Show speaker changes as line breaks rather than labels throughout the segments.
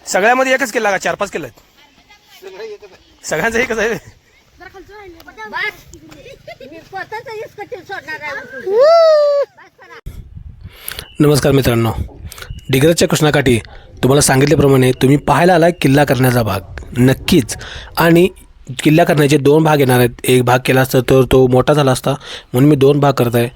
सगळ्यामध्ये एकच किल्ला का 4-5 किल्ले आहेत? सगळ्यांचा एकच आहे. नमस्कार मित्रांनो, डिग्रजच्या कृष्णाकाठी तुम्हाला सांगितल्याप्रमाणे तुम्ही पाहायला आला किल्ला करण्याचा भाग. नक्कीच. आणि किल्ला करण्याचे 2 भाग येणार आहेत. एक भाग केला असता तर तो मोठा झाला असता, म्हणून मी 2 भाग करत आहे.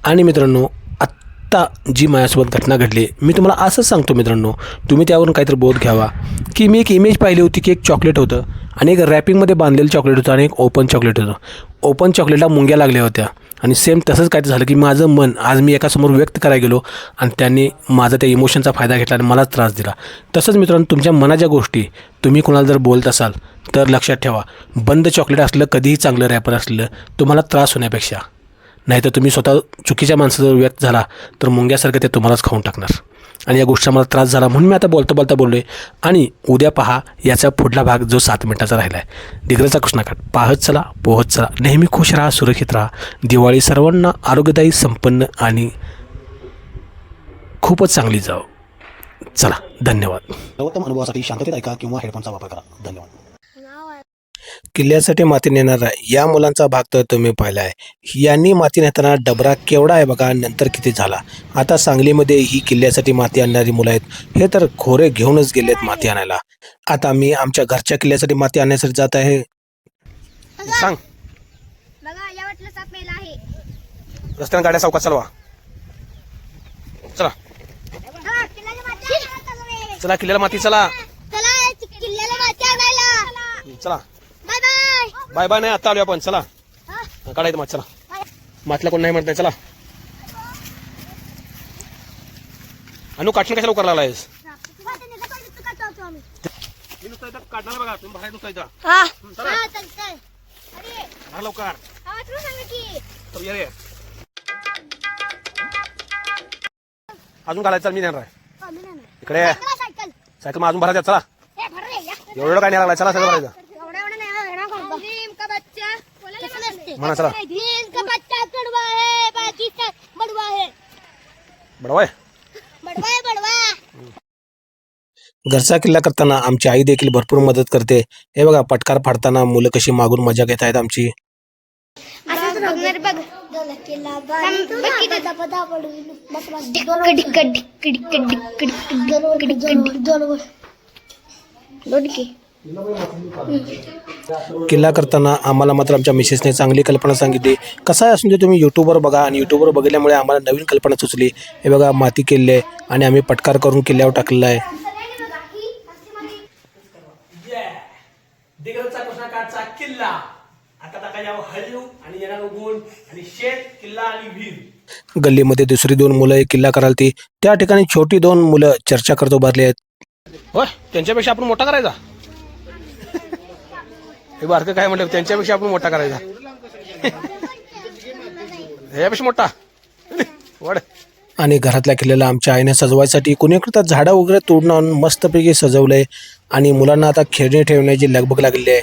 आणि मित्रांनो, आत्ता जी माझ्यासोबत घटना घडली, मी तुम्हाला असंच सांगतो मित्रांनो, तुम्ही त्यावरून काहीतरी बोध घ्यावा. की मी एक इमेज पाहिली होती की एक चॉकलेट होतं आणि एक रॅपिंगमध्ये बांधलेलं चॉकलेट होतं आणि एक ओपन चॉकलेट होतं. ओपन चॉकलेटला मुंग्या लागल्या होत्या आणि सेम तसंच काय झालं की माझं मन आज मी एकासमोर व्यक्त करायला गेलो आणि त्यांनी माझा त्या इमोशनचा फायदा घेतला आणि मलाच त्रास दिला. तसंच मित्रांनो, तुमच्या मनाच्या गोष्टी तुम्ही कोणाला जर बोलत असाल तर लक्षात ठेवा, बंद चॉकलेट असलं कधीही चांगलं रॅपर असलं तुम्हाला त्रास होण्यापेक्षा. नाहीतर तुम्ही स्वतः चुकीच्या माणसाजवळ व्यक्त झाला तर मुंग्यासारखं ते तुम्हालाच खाऊन टाकणार. आणि या गोष्टीचा मला त्रास झाला म्हणून मी आता बोलता बोललो आहे. आणि उद्या पहा याचा पुढला भाग जो 7 मिनिटाचा राहिला आहे. डिग्रजचा कृष्णाकाठ पाहत चला, पोहत चला. नेहमी खुश राहा, सुरक्षित राहा. दिवाळी सर्वांना आरोग्यदायी, संपन्न आणि खूपच चांगली जाओ. चला, धन्यवाद. सर्वोत्तम अनुभवासाठी शांततेत ऐका किंवा हेडफोनचा वापर करा. धन्यवाद. किल्ल्यासाठी माती नेणारा या मुलांचा भाग तर तुम्ही पाहिला आहे. यांनी माती नेताना डबरा केवढा आहे बघा, नंतर किती झाला. आता सांगलीमध्ये ही किल्ल्यासाठी माती आणणारी मुलं आहेत, हे तर खोरे घेऊनच गेलेत माती आणायला. आता मी आमच्या घरच्या किल्ल्यासाठी माती आणण्यासाठी जात आहे. सांग
बघा, या वाटलं साप मेला आहे.
रस्त्याने गाड्या सावकाश चालवा. चला चला, किल्ल्याला माती. चला
चला किल्ल्याला माती आणायला.
चला.
Bye bye.
बाय बाय नाही, आता आलो आपण. चला काढायचं माती. चला, मातला कोण नाही म्हणत नाही. चला अनु, काठून कशाला उकरला आहेस? काढणार बघा, तुम्ही बाहेर नुसता इथं. लवकर तर ये रे. अजून घालायचं. चल, मी नेणार आहे इकडे. सायकल मग अजून भरायचं. चला, एवढं काय नाही लागला. चला, सगळं भरायचं म्हणा. चला, बडवा आहे. घरचा किल्ला करताना आमची आई देखील भरपूर मदत करते. हे बघा, पटकार फाडताना मुलं कशी मागून मजा घेत आहेत आमची. किल्ला करताना आम्हाला मात्र आमच्या मिसेसने चांगली कल्पना सांगितली. कसं आहे असून ते तुम्ही यूट्यूबवर बघा, आणि यूट्यूबवर बघितल्यामुळे आम्हाला नवीन कल्पना सुचली. हे बघा, माती केले आणि आम्ही पटकार करून किल्ल्यावर टाकलेला आहे. डिग्रजचा कृष्णाकाठचा किल्ला आता टाकायला हळू आणि येणार उगवून आणि शेत, किल्ला आणि विहीर. गल्लीमध्ये दुसरी 2 मुलं एक किल्ला कराल ती. त्या ठिकाणी छोटी 2 मुलं चर्चा करत उभारली आहेत. होय, त्यांच्यापेक्षा आपण मोठा करायचा. हे बारकं काय म्हणलं, त्यांच्यापेक्षा आपण मोठा करायचा. ह्यापेक्षा मोठा वड. आणि घरातल्या किल्ल्याला आमच्या आईने सजवायसाठी कुणीकडे झाडं वगैरे तोडून आणून मस्तपैकी सजवलंय. आणि मुलांना आता खेळणे ठेवण्याची लगबग लागली आहे.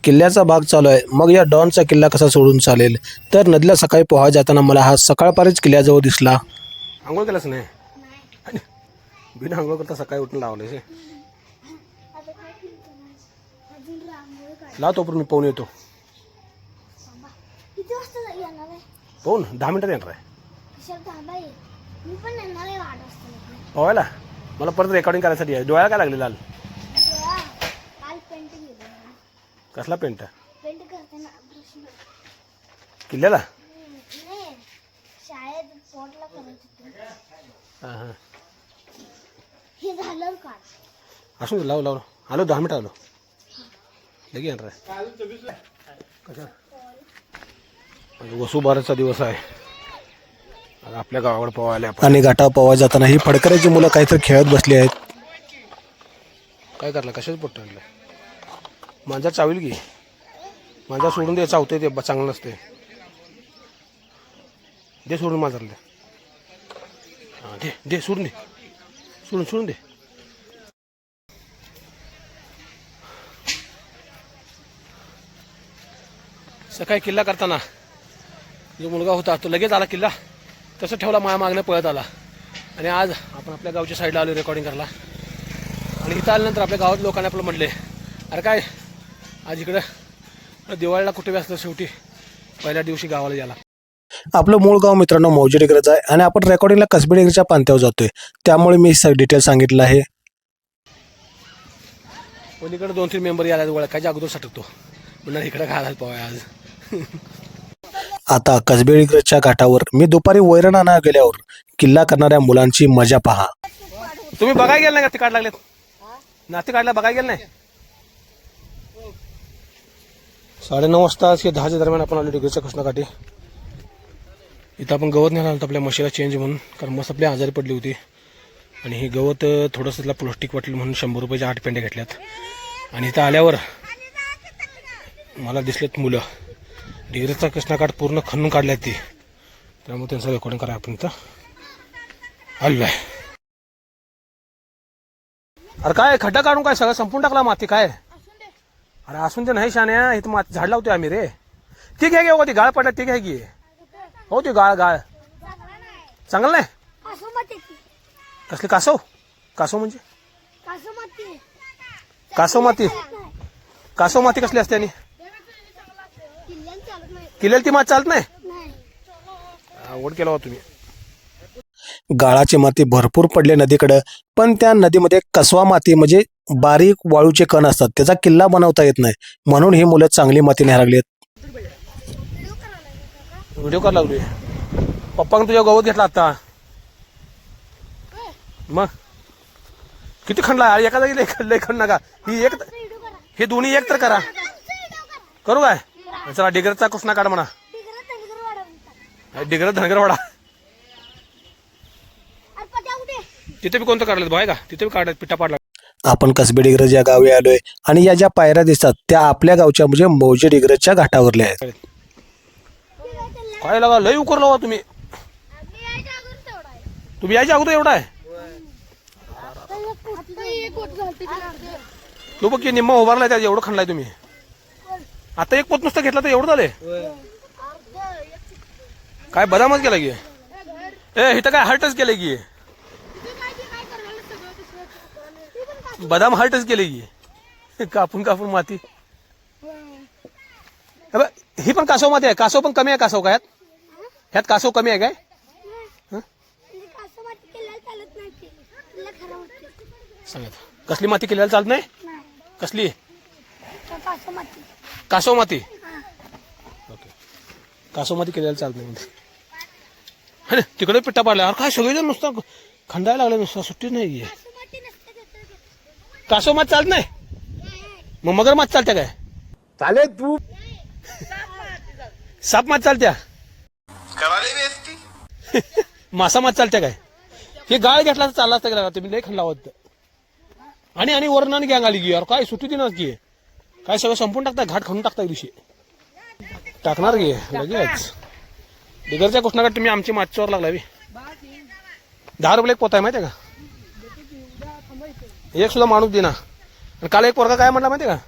किल्ल्याचा भाग चालू आहे. मग या डॉनचा किल्ला कसा सोडून चालेल. तर नदीला सकाळी पोहायला जाताना मला हा सकाळपारीच किल्ल्याजवळ दिसला. आंघोळ केलाच नाही? बिना आंघोळ करता सकाळी उठून लावले. लाव तोपर्यंत मी पोहून येतो. पोहून 10 मिनिटात येणार आहे पोहायला. मला परत रेकॉर्डिंग करायसाठी आहे. डोळ्याला काय लागले लाल? कसला पेंट? किल्ल्याला असू लाव लाव. आलो 10 मिनिट आलो. लगे येणार आहे. वसुबारसचा दिवस आहे. आपल्या गावाकडे पोहायला. आणि घाटावर पोहायला जाताना ही फडकऱ्याची मुलं काहीतरी खेळत बसली आहेत. काय करलं? कशाच पोट आणलं? माझा चावील की. माझा सोडून दे, चावते ते चांगलं नसते. दे सोडून माझा. हां दे दे, सोडून दे, सोडून दे. सकाळी किल्ला करताना जो मुलगा होता तो लगेच आला किल्ला तसं ठेवला, माया मागणं पळत आला. आणि आज आपण आपल्या गावच्या साईडला आलो रेकॉर्डिंग करायला. आणि इथं आल्यानंतर आपल्या गावात लोकांनी आपलं म्हणले, अरे काय आज इकडं दिवाळीला कुठे व्यस्त, शेवटी पहिल्या दिवशी गावाला यायला. आपलं मूळ गाव मित्रांनो मौजे डिग्रज आहे आणि आपण रेकॉर्डिंगला कसबे डिग्रीच्या पांथ्यावर जातोय, त्यामुळे मी डिटेल सांगितलं आहे. पलीकडे 2-3 मेंबर यायला ओळखायच्या अगोदर सटकतो म्हणून इकडे घालायला पाहूया आज. आता कसबे डिग्रजच्या घाटावर मी दुपारी वैरण आणा गेल्यावर किल्ला करणाऱ्या मुलांची मजा पहा. तुम्ही बघायला गेल नाही का? ते काढ लागलेत नाते काढला, बघायला गेल नाही. 9:30 वाजता 10च्या दरम्यान आपण आलो डिग्रजच्या कृष्णाकाठी. इथं आपण गवत नेला होतं आपल्या म्हशीला चेंज म्हणून, कारण मस्त आपली आजारी पडली होती. आणि हे गवत थोडंसं त्याला प्लास्टिक वाटलं म्हणून 100 रुपयाच्या 8 पेंड्या घेतल्यात. आणि इथं आल्यावर मला दिसलेत मुलं डिग्रजचा कृष्णाकाठ पूर्ण खणून काढल्यात ती, त्यामुळे त्यांचं रेकॉर्डिंग करा आपण इथं आलोय. अरे काय खड्डा काढून काय सगळं संपून टाकला माती काय? अरे असून ते नाही शाण्या, इथं माती झाड लावतोय आम्ही रे. ती घ्या ती गाळ पडला, ती घ्या की. हो ती गाळ चांगलं नाही. कसली कासव? कासव म्हणजे कासव माती कसली असते? आणि किल्ल्याला ती माती चालत नाही. आवड केला हो तुम्ही. गाळाची माती भरपूर पडले नदीकडे, पण त्या नदीमध्ये कसवा माती म्हणजे बारीक वाळूचे कण असतात, त्याचा किल्ला बनवता येत नाही, म्हणून ही मुलं चांगली माती न्यायला लागलीत. व्हिडिओ करायला लागलोय. पप्पाने तुझ्या गवत घेतला आता. मग किती खणला? एका जागी लय खण नका. हे दोन्ही एक तर करा. करू काय? चला डिग्रजचा कृष्णा काढ म्हणा. डिग्रज धनगरवाडा तिथे बी कोणतं काढलं बाय का? तिथे बी काढलं, पिठा पाडला. आपण कसबे डिग्रज या गावी आलोय आणि या ज्या पायऱ्या दिसतात त्या आपल्या गावच्या म्हणजे मौजे डिग्रजच्या घाटावरल्या आहेत. काय लागा लय उकरला हो तुम्ही. तुम्ही यायच्या अगोदर एवढा आहे. तू बघ की निम्मा उभारलाय त्यात, एवढं खणलाय तुम्ही. आता एक पोत नुसतं घेतला तर एवढं झालंय. काय बदामच केला की? इथं काय हर्टच केलं की? बदाम हर्टच केले की कापून कापून माती. ही पण कासव माती आहे. कासव पण कमी आहे. कासव काय ह्यात कासव कमी आहे काय? सांगत कसली माती केलेला चालत नाही? कसली? कासव माती. ओके, कासव माती केलेला चालत नाही म्हणजे तिकडे पिट्टा पाडला. अरे काय सगळेजण नुसतं खंडायला लागले, नुसतं सुट्टी नाही. कासव मात चालत नाही मग मगर मात चालत्या काय?
चाले तू
साप मात चालत्या? मासा मात चालत्या काय? हे गाळ घेतला तर चालला असता गेला. तुम्ही लय खंडला होत. आणि वरणाने गँग आली की यार काय सुट्टी देणार की? काय सगळं संपून टाकताय, घाट खणून टाकताय दिवशी. टाकणार की लगेच. डिग्रजच्या कृष्णाकाठ तुम्ही आमची मातीवर लागला. 10 रुपये एक पोत आहे माहिती आहे का? एक सुद्धा माणूस देना. आणि काल एक पोरगा काय म्हणला माहिती आहे का?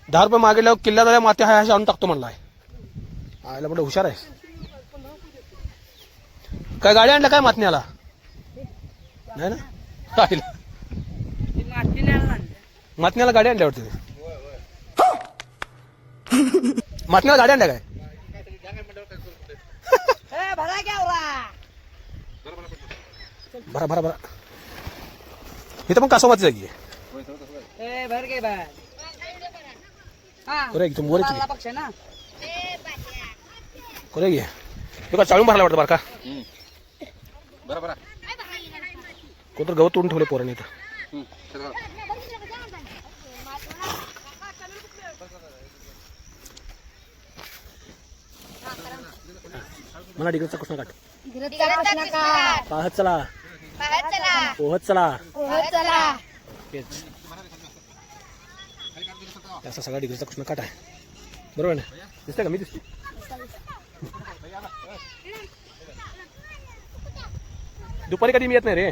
10 रुपये मागितल्यावर किल्ला झाल्या माती हाय आणून टाकतो म्हणलाय. आयला म्हणलं हुशार आहे. काय गाडी आणल्या काय मातण्याला? नाही ना आईला मातण्याला गाडी आणल्या वाटते. मातण्याला गाडी आणल्या काय? बरा इथं पण कासव माती जागी आहे. तुला चाळून भरला वाटतं बरं का? कोणतं गवत तोडून ठेवले पोरांनी इथं. मला डिग्रजचा कृष्णाकाठ पाहत चला, पोहत चला. त्याचा सगळा डिग्रजचा कृष्णाकाठ आहे. बरोबर ना? दिसतंय का? मी दिसतो. दुपारी कधी मी येत नाही रे.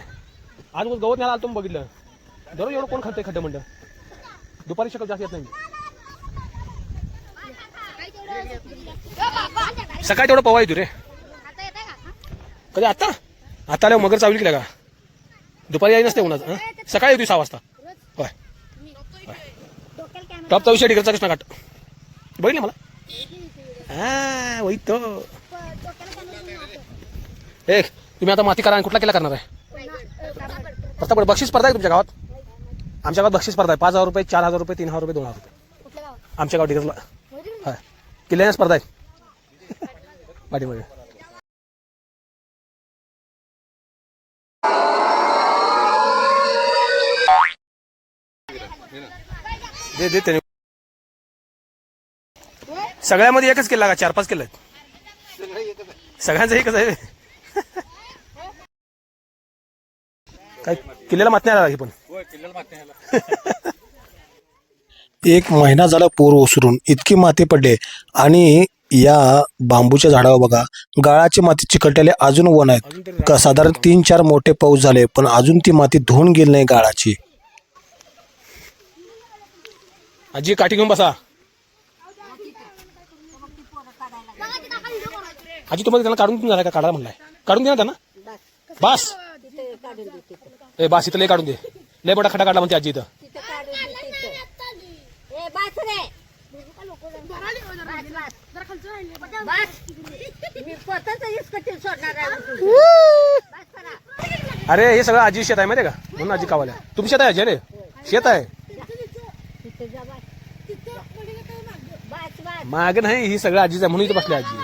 आज गवत न्यायला आलतो बघितलं. दररोज एवढं कोण खातंय खड्डे म्हणलं. दुपारी शकत जास्त येत नाही. सकाळी तेवढं पवा येतो रे.
आता येत आहे का?
कधी आता आता आल्यावर मगर चावली केल्या का? दुपारी यायला नसते उन्हाचं हं? सकाळी येतो 6 वाजता. होय
डोक्याला कॅमेरा
टॉपचा विषय डिग्रजचा कृष्णाघाट बघितलं मला. हा वही तो.
डोक्याला कॅमेरा
ए तुम्ही आता माती करा आणि कुठला केला करणार आहे? प्रतापगड बक्षीस स्पर्धा आहे तुमच्या गावात? आमच्या गावात बक्षीस स्पर्धा आहे. 5,000 रुपये, 4,000 रुपये, 3,000 रुपये, 2,000 रुपये.
कुठल्या गावात?
आमच्या गावात डिग्रजला हा किल्ल्याने स्पर्धा आहे. पाठीमागे दे दे त्याने. सगळ्यामध्ये एकच किल्ला का 4-5 किल्ले आहेत? सगळ्यांचा एकच आहे. काय किल्ल्याला मात नाही आला की पण. एक महिना झाला पूर ओसरून इतकी माती पडले आणि या बांबूच्या झाडावर बघा गाळाची माती चिकटलेले अजून वन आहेत. साधारण 3-4 मोठे पाऊस झाले पण अजून ती माती धुवून गेली नाही गाळाची. आजी काठी घेऊन बसा. आजी तुम्हाला त्यांना काढून घेऊन झालाय का? काढायला म्हणलाय काढून दे ना त्यांना. बास ए बास इथं लय काढून दे. लय मोठा खडा काढला म्हणते आजी इथं. अरे हे सगळं आजी शेत आहे माहिती का? म्हणून आजी कावाल्या. तुम्ही शेत आहे आजी रे? शेत आहे मागे नाही. ही सगळं आजीच आहे म्हणून इथं बसली आजी.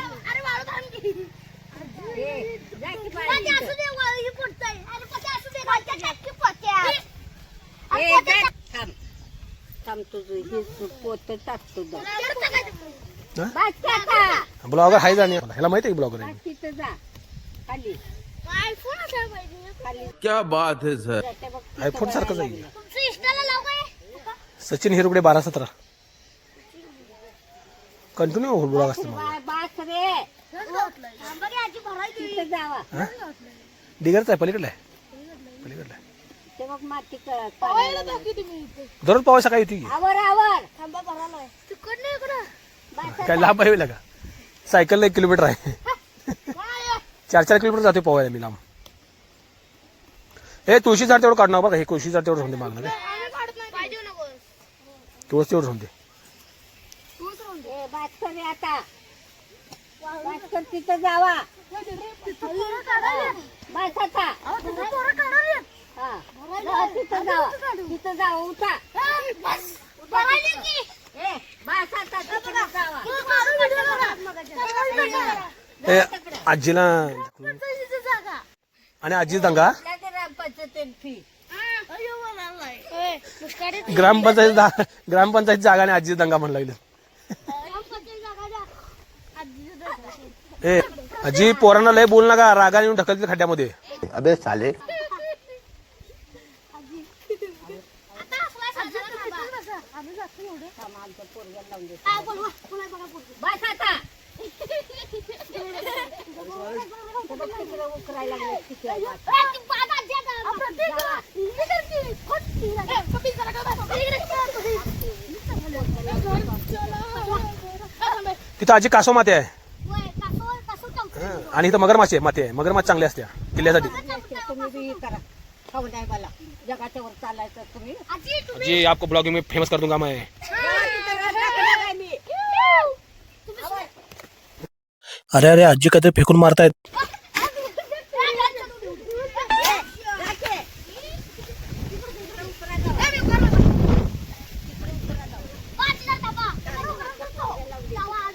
ब्लॉगर हाय जाणे ह्याला माहिती आहे ब्लॉगर आहे.
क्या बात है सर.
आयफोन सारखंच आहे.
तुमचं इंस्टाला लाव काय?
सचिन हिरुगडे 12-17 कंटिन्यू ब्लॉग असते मला.
आजी भरायची.
डिगरचा आहे पलीकडला आहे. पलीकडला आहे.
माती
दररोज पाऊस सकाळी येते की.
थांबा भरायला. तिकडनं इकडं.
काय लांब आहे का? सायकलला 1 किलोमीटर आहे. 4-4 किलोमीटर जाते पोहायला मी लांब. हे तुळशी झाड तेवढं काढणार बघा. हे तुळशी झाड तेवढं होऊन दे मागणं काय तुळस तेवढं होऊन दे.
आता तिथं जावा बस आता तिथं जावा तिथं जावा उठा बस आता तिथं जावा.
हे आजीला आणि आजी दंगा ग्रामपंचायत जागा आणि आजी दंगा म्हणू लागले. ए आजी पोरांना लय बोल नका. रागाने येऊन ढकलतील खड्ड्यामध्ये.
अबे साले.
बस आता
तिथं आजी कासव माती आहे आणि इथं मगरमाची माती आहे. मगरमाच चांगली असते किल्ल्यासाठी.
तुम्ही करा खाऊ नाही मला जगाच्या वर चालायचं तुम्ही.
जी आपको ब्लॉगिंग में फेमस कर दूंगा मैं. अरे अरे आजी काहीतरी फेकून मारतायत.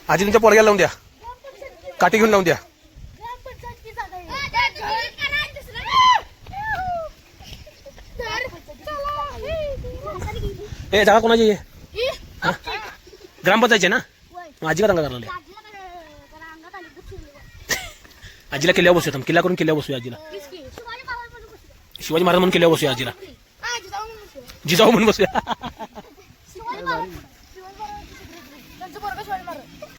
आजी तुमच्या पोरग्याला लावून द्या. काठी घेऊन लावून द्या. ए जागा कोणाची आहे? ग्रामपंचायतची ना. आजी का दंगा करायला? आजीला किल्ल्यावर बसूया. किल्ला करून किल्ल्यावर बसूया आजीला. शिवाजी महाराज म्हणून किल्ल्यावर बसूया आजीला. जिजाऊ म्हणून बसूया.